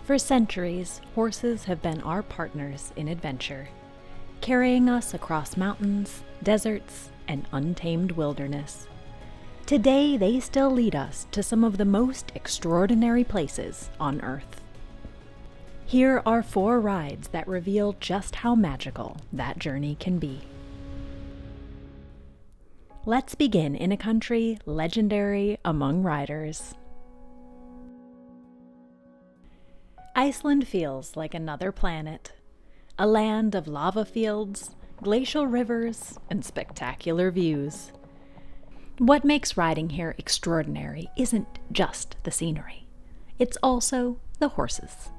For centuries, horses have been our partners in adventure, carrying us across mountains, deserts, and untamed wilderness. Today, they still lead us to some of the most extraordinary places on Earth. Here are 4 rides that reveal just how magical that journey can be. Let's begin in a country legendary among riders. Iceland feels like another planet, a land of lava fields, glacial rivers, and spectacular views. What makes riding here extraordinary isn't just the scenery, it's also the horses.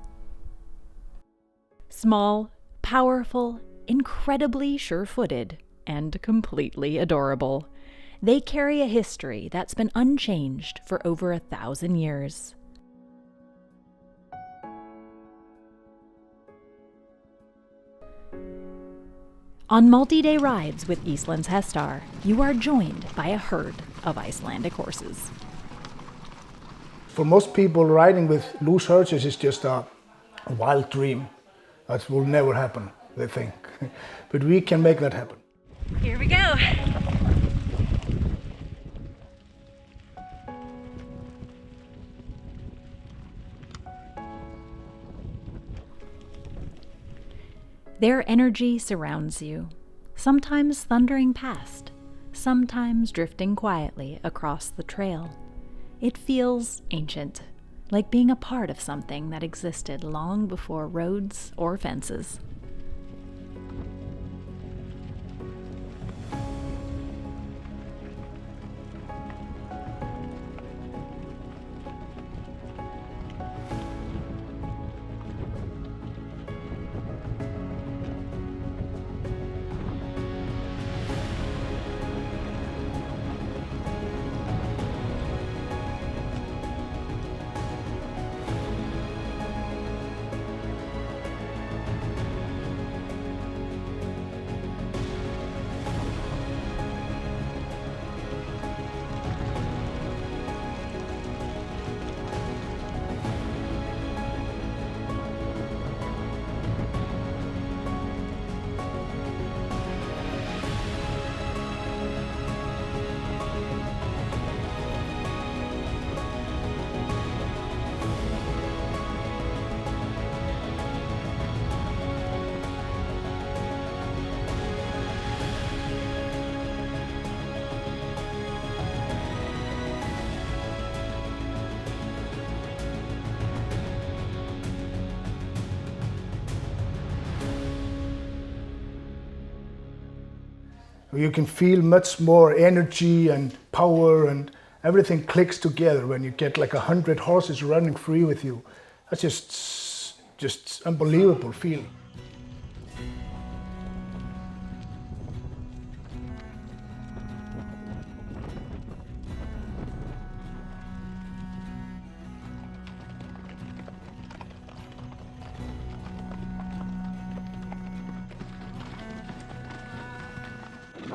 Small, powerful, incredibly sure-footed, and completely adorable, they carry a history that's been unchanged for over 1,000 years. On multi-day rides with Íslandshestar, you are joined by a herd of Icelandic horses. For most people, riding with loose horses is just a wild dream. That will never happen, they think. But we can make that happen. Here we go! Their energy surrounds you, sometimes thundering past, sometimes drifting quietly across the trail. It feels ancient, like being a part of something that existed long before roads or fences. You can feel much more energy and power, and everything clicks together when you get like 100 horses running free with you. That's just unbelievable feeling.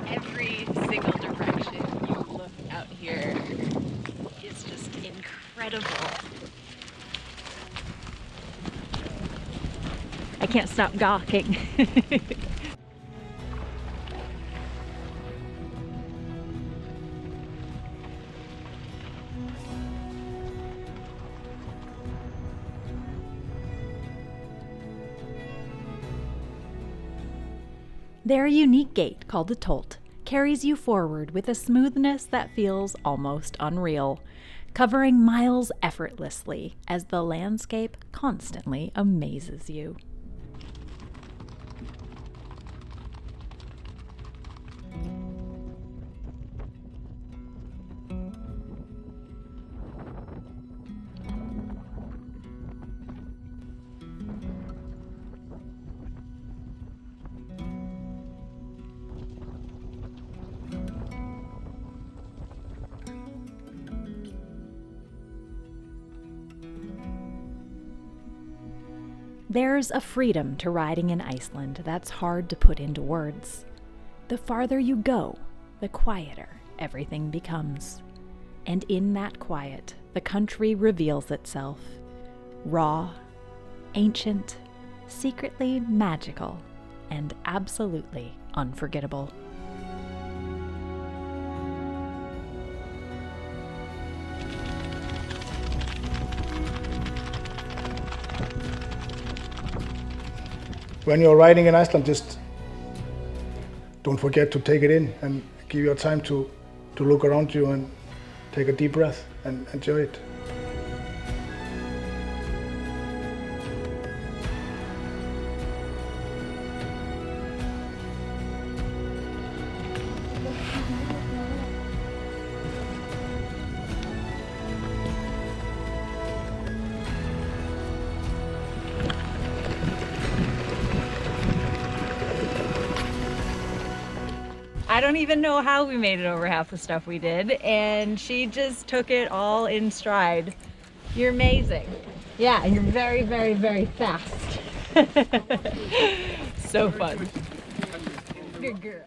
Every single direction you look out here is just incredible. I can't stop gawking. Their unique gait, called a tolt, carries you forward with a smoothness that feels almost unreal, covering miles effortlessly as the landscape constantly amazes you. There's a freedom to riding in Iceland that's hard to put into words. The farther you go, the quieter everything becomes. And in that quiet, the country reveals itself, raw, Ancient, secretly magical, and absolutely unforgettable. When you're riding in Iceland, just don't forget to take it in and give your time to look around you and take a deep breath and enjoy it. I don't even know how we made it over half the stuff we did, and she just took it all in stride. You're amazing. Yeah, you're very, very, very fast. So fun. Good girl.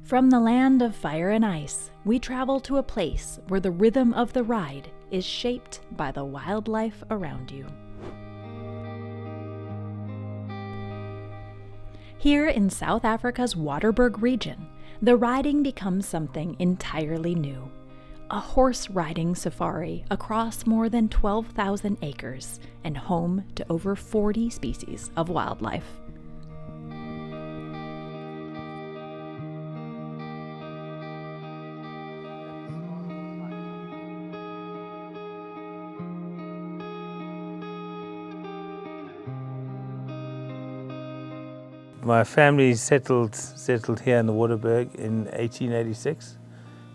From the land of fire and ice, we travel to a place where the rhythm of the ride is shaped by the wildlife around you. Here in South Africa's Waterberg region, the riding becomes something entirely new. A horse riding safari across more than 12,000 acres and home to over 40 species of wildlife. My family settled here in the Waterberg in 1886.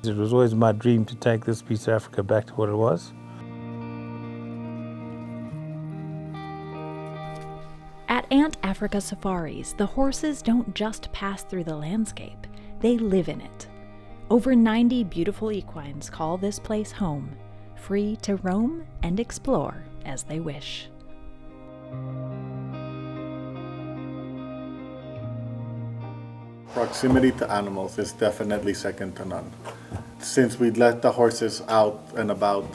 It was always my dream to take this piece of Africa back to what it was. At Ant Africa safaris, the horses don't just pass through the landscape, they live in it. Over 90 beautiful equines call this place home, free to roam and explore as they wish. Proximity to animals is definitely second to none. Since we let the horses out and about,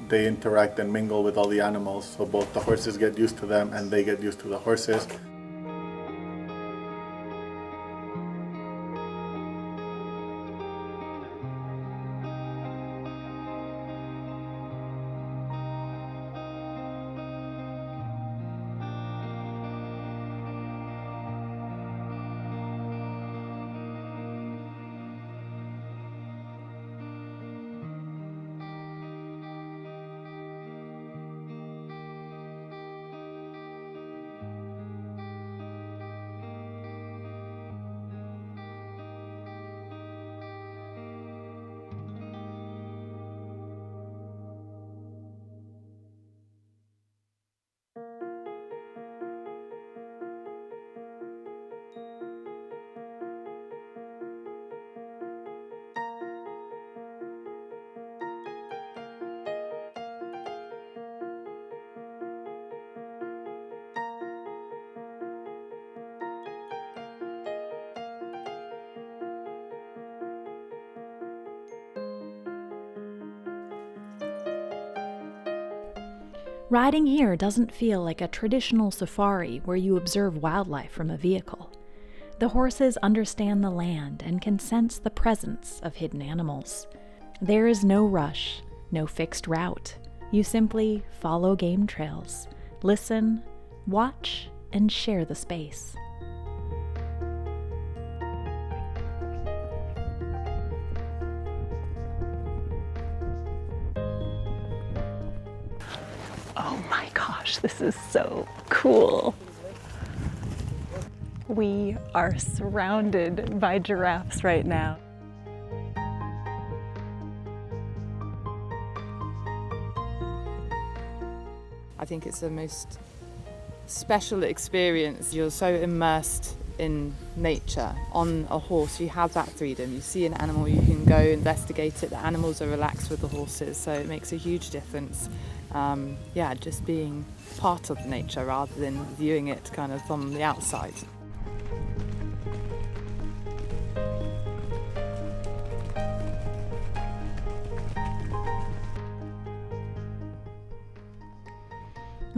they interact and mingle with all the animals, so both the horses get used to them and they get used to the horses. Riding here doesn't feel like a traditional safari where you observe wildlife from a vehicle. The horses understand the land and can sense the presence of hidden animals. There is no rush, no fixed route. You simply follow game trails, listen, watch, and share the space. Oh my gosh, this is so cool. We are surrounded by giraffes right now. I think it's the most special experience. You're so immersed in nature. On a horse, you have that freedom. You see an animal, you can go investigate it. The animals are relaxed with the horses, so it makes a huge difference. Just being part of nature rather than viewing it kind of from the outside.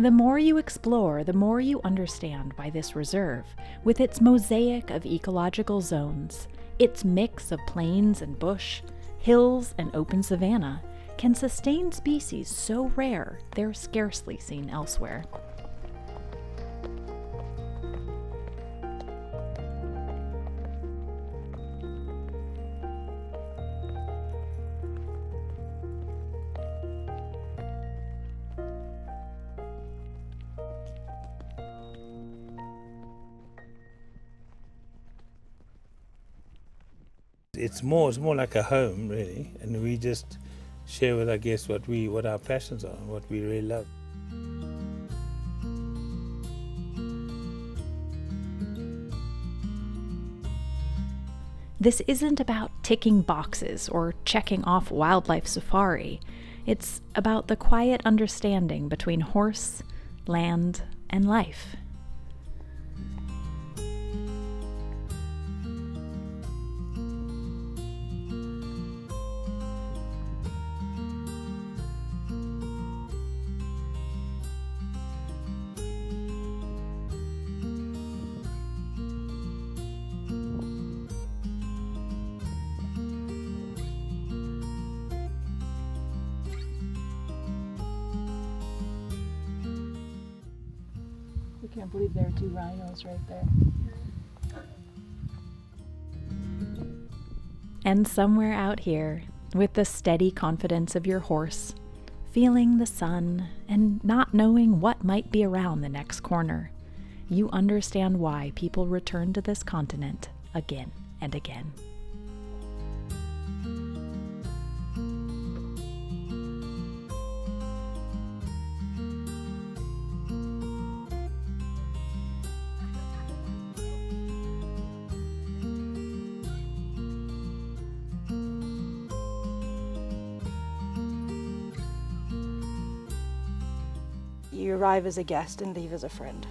The more you explore, the more you understand why this reserve, with its mosaic of ecological zones, its mix of plains and bush, hills and open savanna, can sustain species so rare they're scarcely seen elsewhere. It's more like a home, really, and we just share with our guests what our passions are, what we really love. This isn't about ticking boxes or checking off wildlife safari. It's about the quiet understanding between horse, land, and life. I can't believe there are 2 rhinos right there. And somewhere out here, with the steady confidence of your horse, feeling the sun and not knowing what might be around the next corner, you understand why people return to this continent again and again. You arrive as a guest and leave as a friend.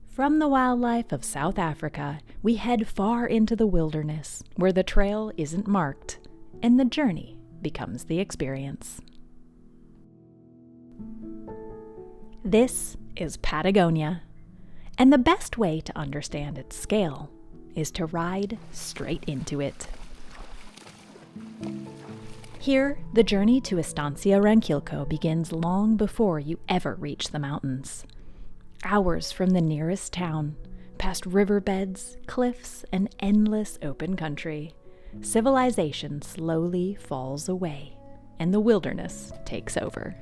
From the wildlife of South Africa, we head far into the wilderness, where the trail isn't marked, and the journey becomes the experience. This is Patagonia, and the best way to understand its scale is to ride straight into it. Here, the journey to Estancia Ranquilco begins long before you ever reach the mountains. Hours from the nearest town, past riverbeds, cliffs, and endless open country, civilization slowly falls away, and the wilderness takes over.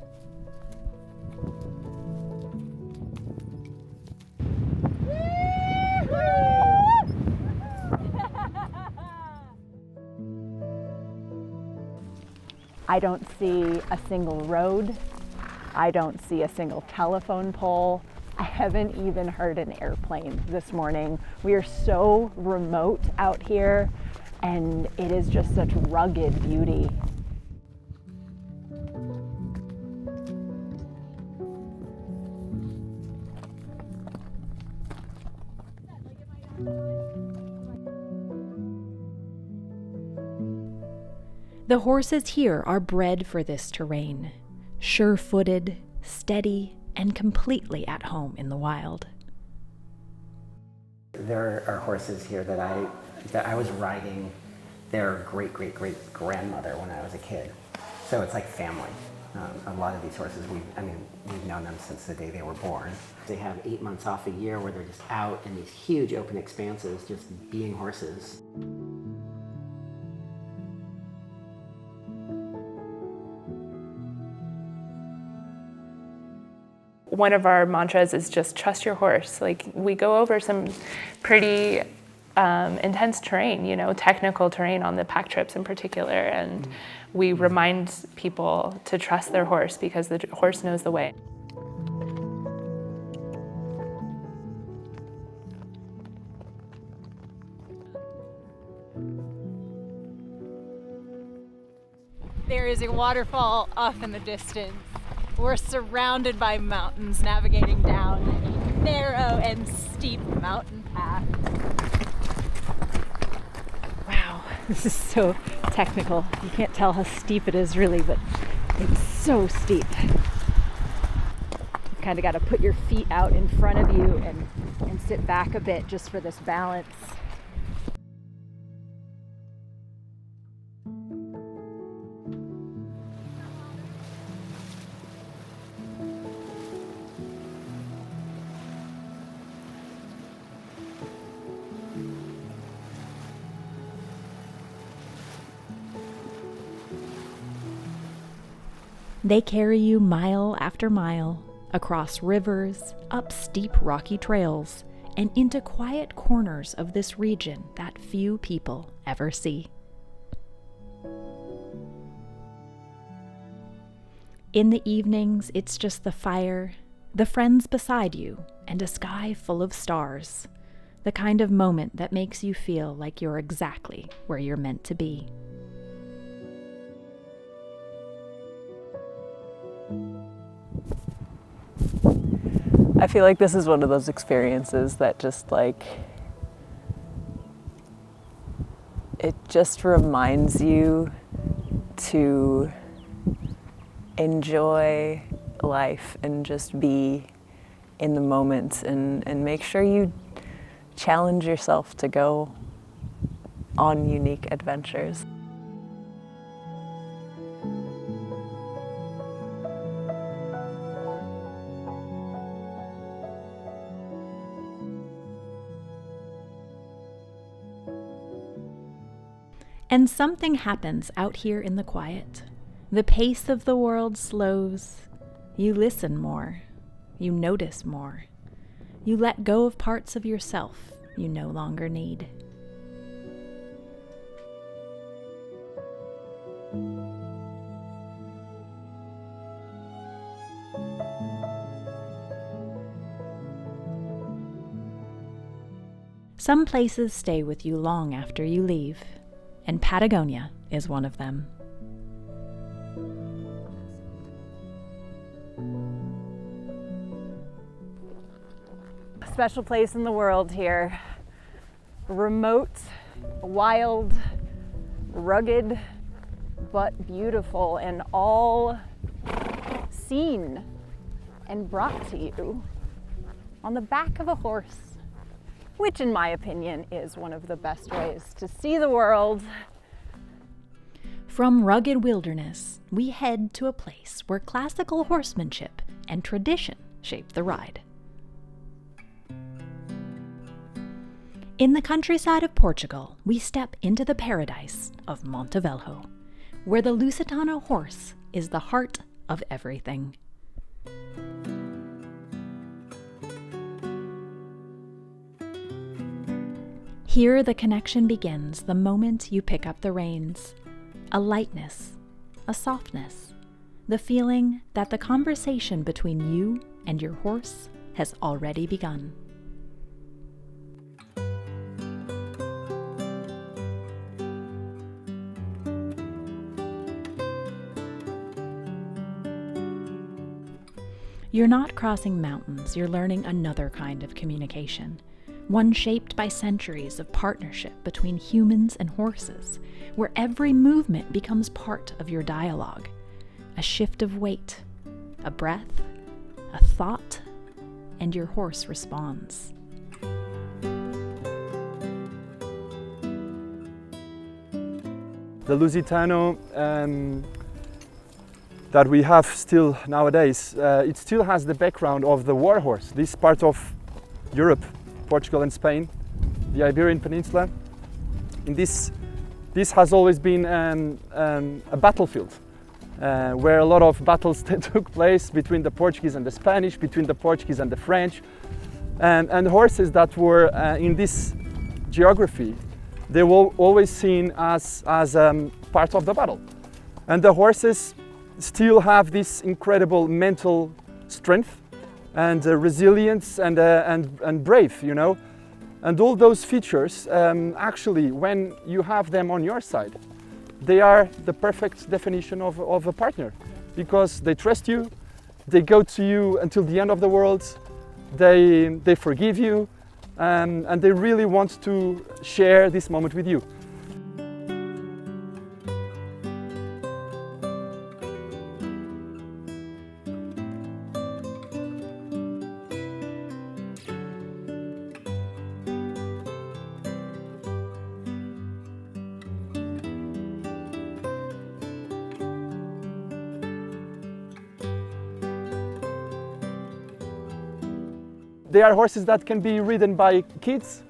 I don't see a single road. I don't see a single telephone pole. I haven't even heard an airplane this morning. We are so remote out here, and it is just such rugged beauty. The horses here are bred for this terrain, sure-footed, steady, and completely at home in the wild. There are horses here that I was riding their great-great-great-grandmother when I was a kid. So it's like family. A lot of these horses, we've known them since the day they were born. They have 8 months off a year where they're just out in these huge open expanses, just being horses. One of our mantras is just trust your horse. Like, we go over some pretty intense terrain, technical terrain on the pack trips in particular, and we remind people to trust their horse because the horse knows the way. There is a waterfall off in the distance. We're surrounded by mountains navigating down a narrow and steep mountain path. Wow, this is so technical. You can't tell how steep it is really, but it's so steep. You kind of got to put your feet out in front of you and sit back a bit just for this balance. They carry you mile after mile, across rivers, up steep rocky trails, and into quiet corners of this region that few people ever see. In the evenings, it's just the fire, the friends beside you, and a sky full of stars, the kind of moment that makes you feel like you're exactly where you're meant to be. I feel like this is one of those experiences that just it just reminds you to enjoy life and just be in the moment and make sure you challenge yourself to go on unique adventures. And something happens out here in the quiet. The pace of the world slows. You listen more. You notice more. You let go of parts of yourself you no longer need. Some places stay with you long after you leave, and Patagonia is one of them. A special place in the world here. Remote, wild, rugged, but beautiful, and all seen and brought to you on the back of a horse, which in my opinion is one of the best ways to see the world. From rugged wilderness, we head to a place where classical horsemanship and tradition shape the ride. In the countryside of Portugal, we step into the paradise of Monte Velho, where the Lusitano horse is the heart of everything. Here the connection begins the moment you pick up the reins. A lightness, a softness, the feeling that the conversation between you and your horse has already begun. You're not crossing mountains, you're learning another kind of communication. One shaped by centuries of partnership between humans and horses, where every movement becomes part of your dialogue. A shift of weight, a breath, a thought, and your horse responds. The Lusitano that we have still nowadays, it still has the background of the war horse. This part of Europe, Portugal and Spain, the Iberian Peninsula. In this has always been a battlefield where a lot of battles took place between the Portuguese and the Spanish, between the Portuguese and the French, and horses that were in this geography, they were always seen as part of the battle. And the horses still have this incredible mental strength and resilience and brave, you know. And all those features, actually, when you have them on your side, they are the perfect definition of a partner, because they trust you, they go to you until the end of the world, they forgive you, and they really want to share this moment with you. They are horses that can be ridden by kids,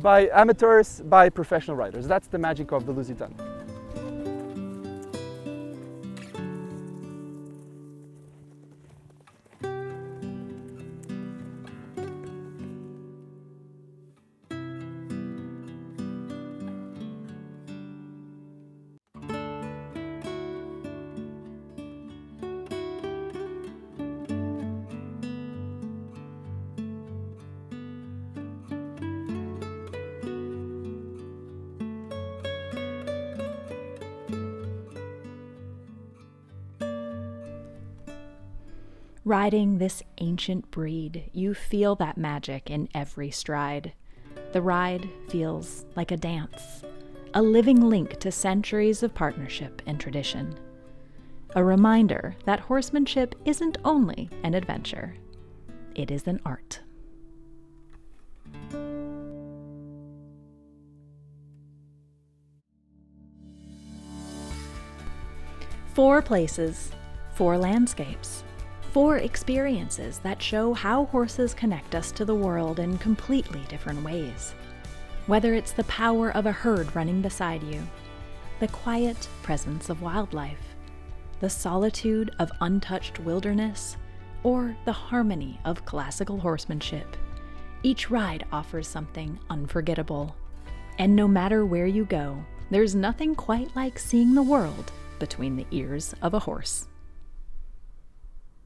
by amateurs, by professional riders. That's the magic of the Lusitano. Riding this ancient breed, you feel that magic in every stride. The ride feels like a dance, a living link to centuries of partnership and tradition. A reminder that horsemanship isn't only an adventure, it is an art. Four places, four landscapes, four experiences that show how horses connect us to the world in completely different ways. Whether it's the power of a herd running beside you, the quiet presence of wildlife, the solitude of untouched wilderness, or the harmony of classical horsemanship, each ride offers something unforgettable. And no matter where you go, there's nothing quite like seeing the world between the ears of a horse.